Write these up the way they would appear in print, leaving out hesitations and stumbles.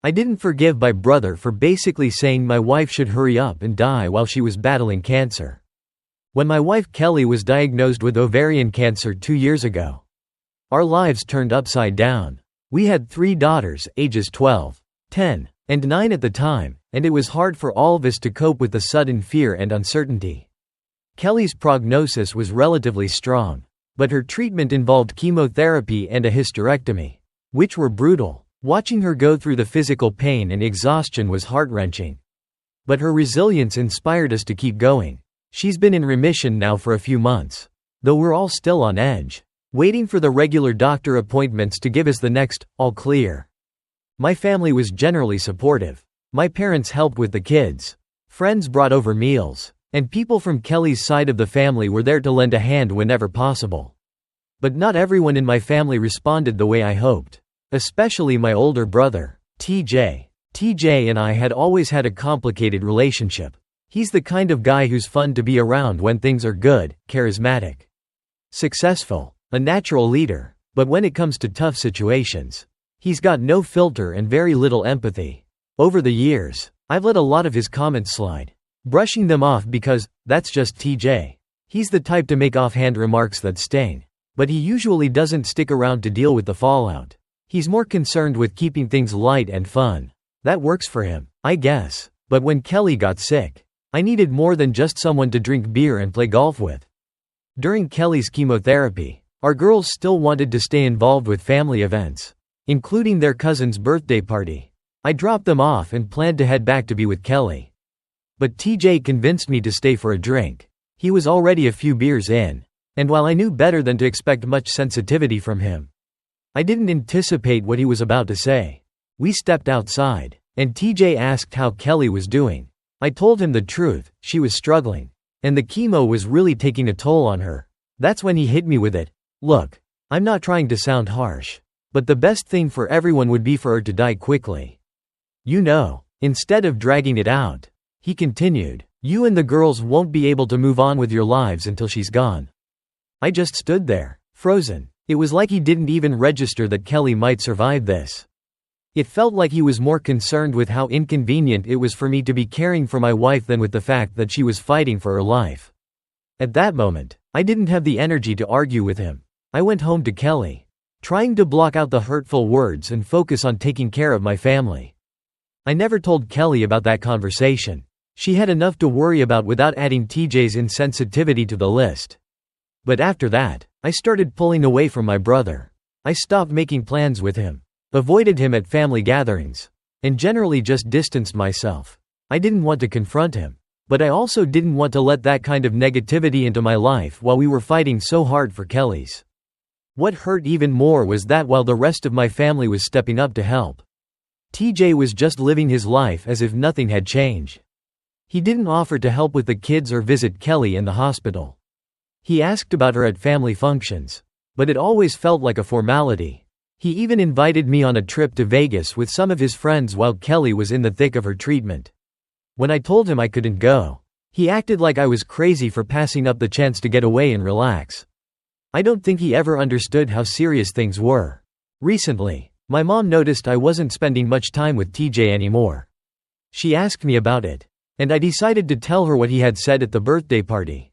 I didn't forgive my brother for basically saying my wife should hurry up and die while she was battling cancer. When my wife Kelly was diagnosed with ovarian cancer 2 years ago, our lives turned upside down. We had 3 daughters, ages 12, 10, and 9 at the time, and it was hard for all of us to cope with the sudden fear and uncertainty. Kelly's prognosis was relatively strong, but her treatment involved chemotherapy and a hysterectomy, which were brutal. Watching her go through the physical pain and exhaustion was heart-wrenching. But her resilience inspired us to keep going. She's been in remission now for a few months, though we're all still on edge, waiting for the regular doctor appointments to give us the next all clear. My family was generally supportive. My parents helped with the kids. Friends brought over meals, and people from Kelly's side of the family were there to lend a hand whenever possible. But not everyone in my family responded the way I hoped. Especially my older brother, TJ. TJ and I had always had a complicated relationship. He's the kind of guy who's fun to be around when things are good, charismatic, successful, a natural leader, but when it comes to tough situations, he's got no filter and very little empathy. Over the years, I've let a lot of his comments slide, brushing them off because, that's just TJ. He's the type to make offhand remarks that sting, but he usually doesn't stick around to deal with the fallout. He's more concerned with keeping things light and fun. That works for him, I guess. But when Kelly got sick, I needed more than just someone to drink beer and play golf with. During Kelly's chemotherapy, our girls still wanted to stay involved with family events, including their cousin's birthday party. I dropped them off and planned to head back to be with Kelly. But TJ convinced me to stay for a drink. He was already a few beers in, and while I knew better than to expect much sensitivity from him, I didn't anticipate what he was about to say. We stepped outside, and TJ asked how Kelly was doing. I told him the truth, she was struggling, and the chemo was really taking a toll on her. That's when he hit me with it. Look, I'm not trying to sound harsh, but the best thing for everyone would be for her to die quickly. You know, instead of dragging it out. He continued, you and the girls won't be able to move on with your lives until she's gone. I just stood there, frozen. It was like he didn't even register that Kelly might survive this. It felt like he was more concerned with how inconvenient it was for me to be caring for my wife than with the fact that she was fighting for her life. At that moment, I didn't have the energy to argue with him. I went home to Kelly, trying to block out the hurtful words and focus on taking care of my family. I never told Kelly about that conversation. She had enough to worry about without adding TJ's insensitivity to the list. But after that, I started pulling away from my brother. I stopped making plans with him, avoided him at family gatherings, and generally just distanced myself. I didn't want to confront him, but I also didn't want to let that kind of negativity into my life while we were fighting so hard for Kelly's. What hurt even more was that while the rest of my family was stepping up to help, TJ was just living his life as if nothing had changed. He didn't offer to help with the kids or visit Kelly in the hospital. He asked about her at family functions, but it always felt like a formality. He even invited me on a trip to Vegas with some of his friends while Kelly was in the thick of her treatment. When I told him I couldn't go, he acted like I was crazy for passing up the chance to get away and relax. I don't think he ever understood how serious things were. Recently, my mom noticed I wasn't spending much time with TJ anymore. She asked me about it, and I decided to tell her what he had said at the birthday party.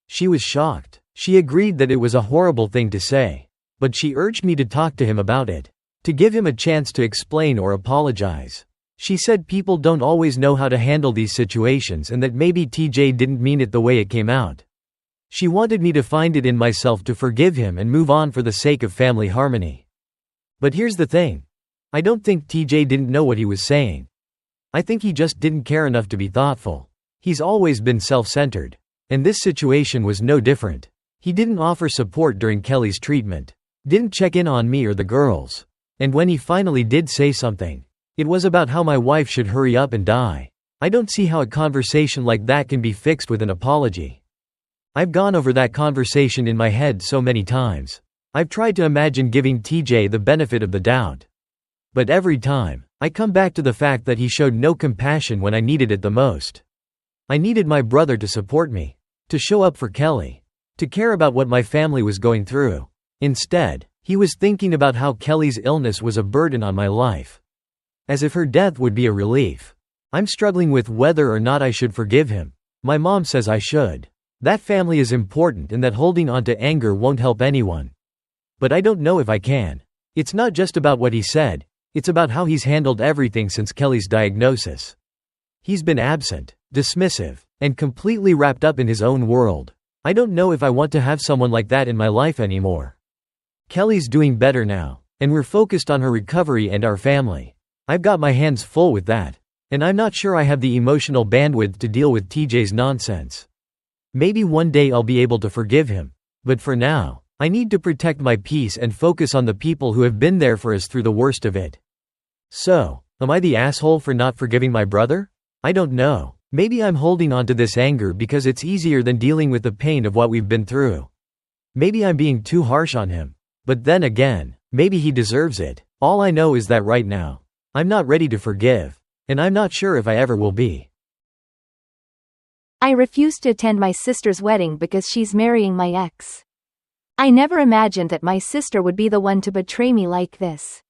She was shocked. She agreed that it was a horrible thing to say, but she urged me to talk to him about it, to give him a chance to explain or apologize. She said people don't always know how to handle these situations and that maybe TJ didn't mean it the way it came out. She wanted me to find it in myself to forgive him and move on for the sake of family harmony. But here's the thing. I don't think TJ didn't know what he was saying. I think he just didn't care enough to be thoughtful. He's always been self-centered. And this situation was no different. He didn't offer support during Kelly's treatment, didn't check in on me or the girls. And when he finally did say something, it was about how my wife should hurry up and die. I don't see how a conversation like that can be fixed with an apology. I've gone over that conversation in my head so many times. I've tried to imagine giving TJ the benefit of the doubt. But every time, I come back to the fact that he showed no compassion when I needed it the most. I needed my brother to support me, to show up for Kelly, to care about what my family was going through. Instead, he was thinking about how Kelly's illness was a burden on my life. As if her death would be a relief. I'm struggling with whether or not I should forgive him. My mom says I should. That family is important and that holding on to anger won't help anyone. But I don't know if I can. It's not just about what he said, it's about how he's handled everything since Kelly's diagnosis. He's been absent, dismissive, and completely wrapped up in his own world. I don't know if I want to have someone like that in my life anymore. Kelly's doing better now, and we're focused on her recovery and our family. I've got my hands full with that. And I'm not sure I have the emotional bandwidth to deal with TJ's nonsense. Maybe one day I'll be able to forgive him. But for now, I need to protect my peace and focus on the people who have been there for us through the worst of it. So, am I the asshole for not forgiving my brother? I don't know. Maybe I'm holding on to this anger because it's easier than dealing with the pain of what we've been through. Maybe I'm being too harsh on him. But then again, maybe he deserves it. All I know is that right now, I'm not ready to forgive. And I'm not sure if I ever will be. I refused to attend my sister's wedding because she's marrying my ex. I never imagined that my sister would be the one to betray me like this.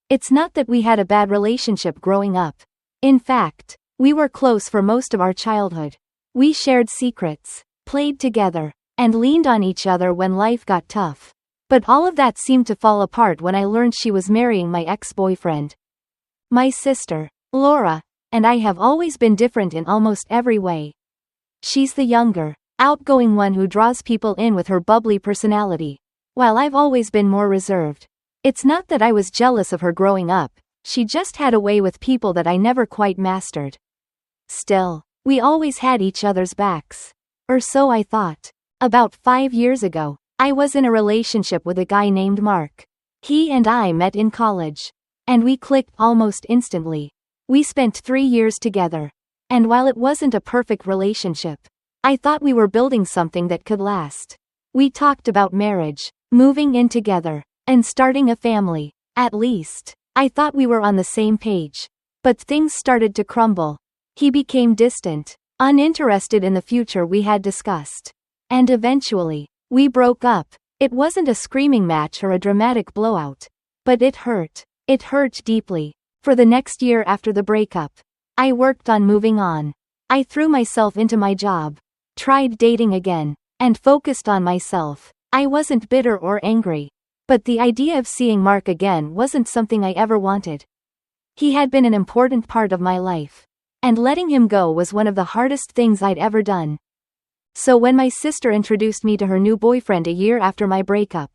It's not that we had a bad relationship growing up. In fact, we were close for most of our childhood. We shared secrets, played together, and leaned on each other when life got tough. But all of that seemed to fall apart when I learned she was marrying my ex-boyfriend. My sister, Laura, and I have always been different in almost every way. She's the younger, outgoing one who draws people in with her bubbly personality, while I've always been more reserved. It's not that I was jealous of her growing up, she just had a way with people that I never quite mastered. Still, we always had each other's backs. Or so I thought. About 5 years ago, I was in a relationship with a guy named Mark. He and I met in college. And we clicked almost instantly. We spent 3 years together. And while it wasn't a perfect relationship, I thought we were building something that could last. We talked about marriage, moving in together, and starting a family. At least, I thought we were on the same page. But things started to crumble. He became distant, uninterested in the future we had discussed. And eventually, we broke up. It wasn't a screaming match or a dramatic blowout. But it hurt. It hurt deeply. For the next year after the breakup, I worked on moving on. I threw myself into my job, tried dating again, and focused on myself. I wasn't bitter or angry. But the idea of seeing Mark again wasn't something I ever wanted. He had been an important part of my life. And letting him go was one of the hardest things I'd ever done. So when my sister introduced me to her new boyfriend a year after my breakup,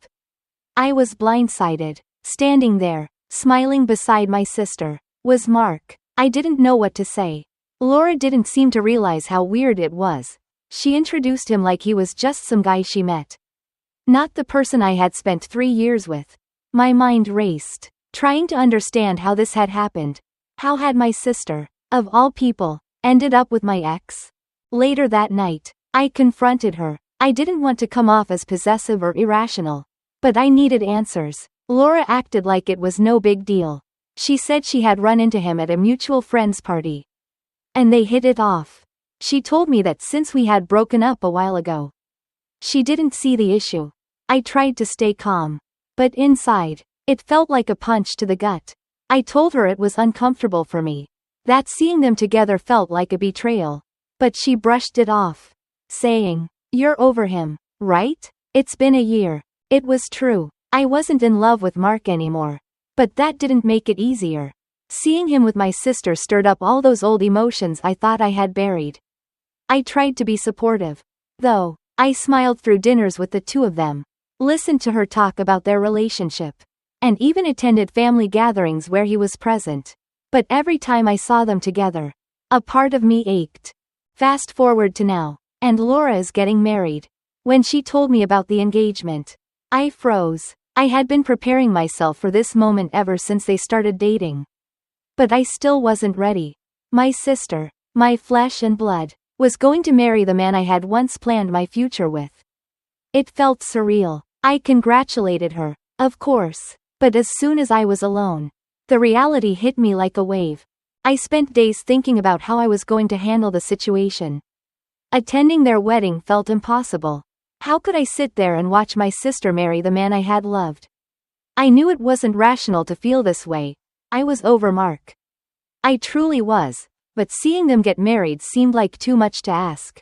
I was blindsided. Standing there, smiling beside my sister, was Mark. I didn't know what to say. Laura didn't seem to realize how weird it was. She introduced him like he was just some guy she met. Not the person I had spent 3 years with. My mind raced, trying to understand how this had happened. How had my sister, of all people, ended up with my ex? Later that night, I confronted her. I didn't want to come off as possessive or irrational. But I needed answers. Laura acted like it was no big deal. She said she had run into him at a mutual friend's party. And they hit it off. She told me that since we had broken up a while ago, she didn't see the issue. I tried to stay calm. But inside, it felt like a punch to the gut. I told her it was uncomfortable for me. That seeing them together felt like a betrayal. But she brushed it off, saying, "You're over him, right? It's been a year." It was true. I wasn't in love with Mark anymore. But that didn't make it easier. Seeing him with my sister stirred up all those old emotions I thought I had buried. I tried to be supportive. Though, I smiled through dinners with the two of them, listened to her talk about their relationship, and even attended family gatherings where he was present. But every time I saw them together, a part of me ached. Fast forward to now, and Laura is getting married. When she told me about the engagement, I froze. I had been preparing myself for this moment ever since they started dating. But I still wasn't ready. My sister, my flesh and blood, was going to marry the man I had once planned my future with. It felt surreal. I congratulated her, of course. But as soon as I was alone, the reality hit me like a wave. I spent days thinking about how I was going to handle the situation. Attending their wedding felt impossible. How could I sit there and watch my sister marry the man I had loved? I knew it wasn't rational to feel this way. I was over Mark. I truly was, but seeing them get married seemed like too much to ask.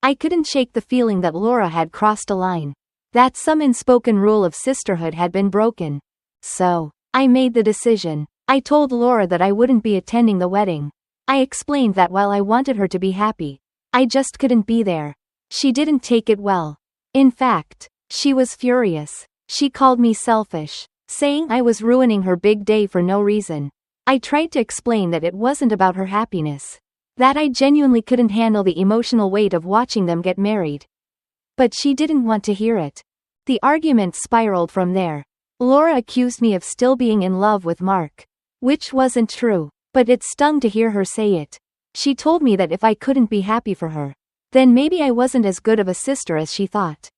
I couldn't shake the feeling that Laura had crossed a line. That some unspoken rule of sisterhood had been broken. So, I made the decision. I told Laura that I wouldn't be attending the wedding. I explained that while I wanted her to be happy, I just couldn't be there. She didn't take it well. In fact, she was furious. She called me selfish, saying I was ruining her big day for no reason. I tried to explain that it wasn't about her happiness, that I genuinely couldn't handle the emotional weight of watching them get married. But she didn't want to hear it. The argument spiraled from there. Laura accused me of still being in love with Mark, which wasn't true, but it stung to hear her say it. She told me that if I couldn't be happy for her, then maybe I wasn't as good of a sister as she thought.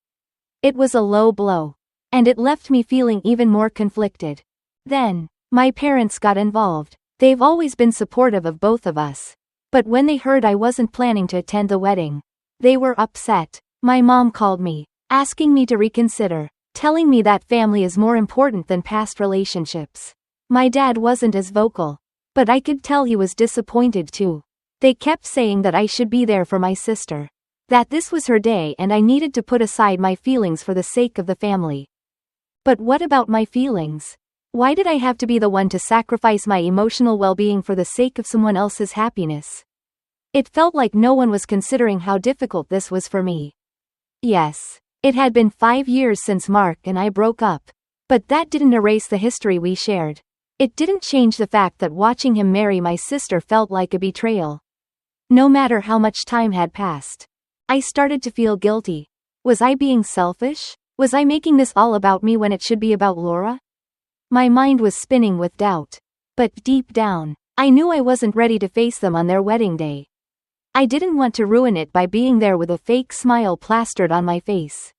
It was a low blow, and it left me feeling even more conflicted. Then, my parents got involved. They've always been supportive of both of us. But when they heard I wasn't planning to attend the wedding, they were upset. My mom called me, asking me to reconsider, telling me that family is more important than past relationships. My dad wasn't as vocal, but I could tell he was disappointed too. They kept saying that I should be there for my sister, that this was her day and I needed to put aside my feelings for the sake of the family. But what about my feelings? Why did I have to be the one to sacrifice my emotional well-being for the sake of someone else's happiness? It felt like no one was considering how difficult this was for me. Yes, it had been 5 years since Mark and I broke up, but that didn't erase the history we shared. It didn't change the fact that watching him marry my sister felt like a betrayal. No matter how much time had passed, I started to feel guilty. Was I being selfish? Was I making this all about me when it should be about Laura? My mind was spinning with doubt. But deep down, I knew I wasn't ready to face them on their wedding day. I didn't want to ruin it by being there with a fake smile plastered on my face,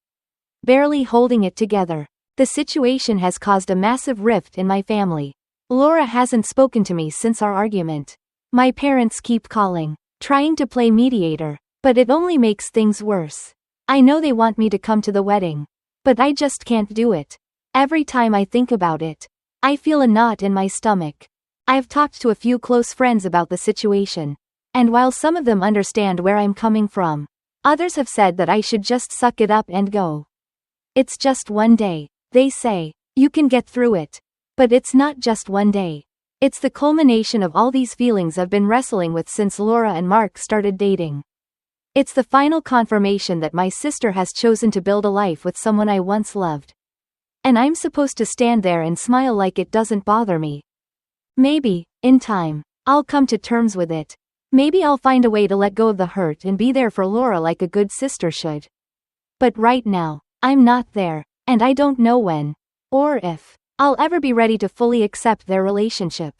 barely holding it together. The situation has caused a massive rift in my family. Laura hasn't spoken to me since our argument. My parents keep calling, trying to play mediator, but it only makes things worse. I know they want me to come to the wedding, but I just can't do it. Every time I think about it, I feel a knot in my stomach. I've talked to a few close friends about the situation, and while some of them understand where I'm coming from, others have said that I should just suck it up and go. It's just one day, they say. You can get through it. But it's not just one day. It's the culmination of all these feelings I've been wrestling with since Laura and Mark started dating. It's the final confirmation that my sister has chosen to build a life with someone I once loved. And I'm supposed to stand there and smile like it doesn't bother me. Maybe, in time, I'll come to terms with it. Maybe I'll find a way to let go of the hurt and be there for Laura like a good sister should. But right now, I'm not there, and I don't know when, or if, I'll ever be ready to fully accept their relationship.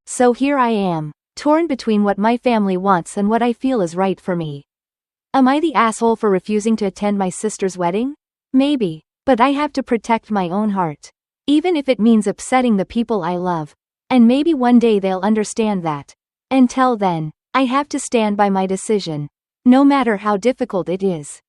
So here I am, torn between what my family wants and what I feel is right for me. Am I the asshole for refusing to attend my sister's wedding? Maybe. But I have to protect my own heart, even if it means upsetting the people I love. And maybe one day they'll understand that. Until then, I have to stand by my decision, no matter how difficult it is.